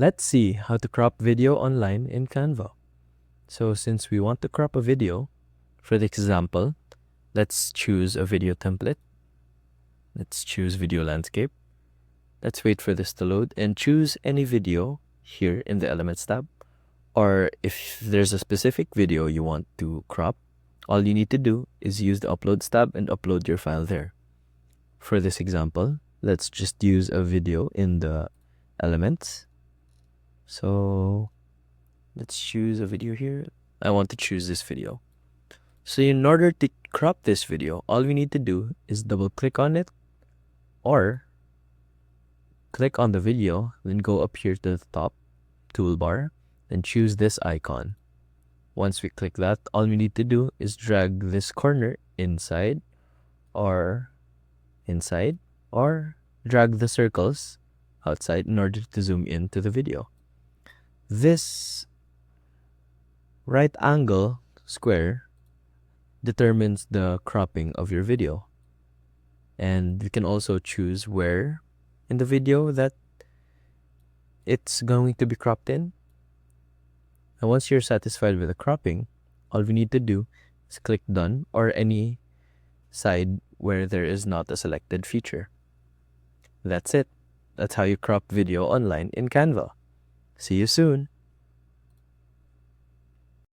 Let's see how to crop video online in Canva. So since we want to crop a video, for the example, let's choose a video template. Let's choose video landscape. Let's wait for this to load and choose any video here in the Elements tab. Or if there's a specific video you want to crop, all you need to do is use the Uploads tab and upload your file there. For this example, let's just use a video in the Elements. So let's choose a video here. I want to choose this video. So in order to crop this video, all we need to do is double click on it or click on the video, then go up here to the top toolbar and choose this icon. Once we click that, all we need to do is drag this corner inside or drag the circles outside in order to zoom into the video. This right angle square determines the cropping of your video. And you can also choose where in the video that it's going to be cropped in. And once you're satisfied with the cropping, all we need to do is click done or any side where there is not a selected feature. That's it. That's how you crop video online in Canva. See you soon.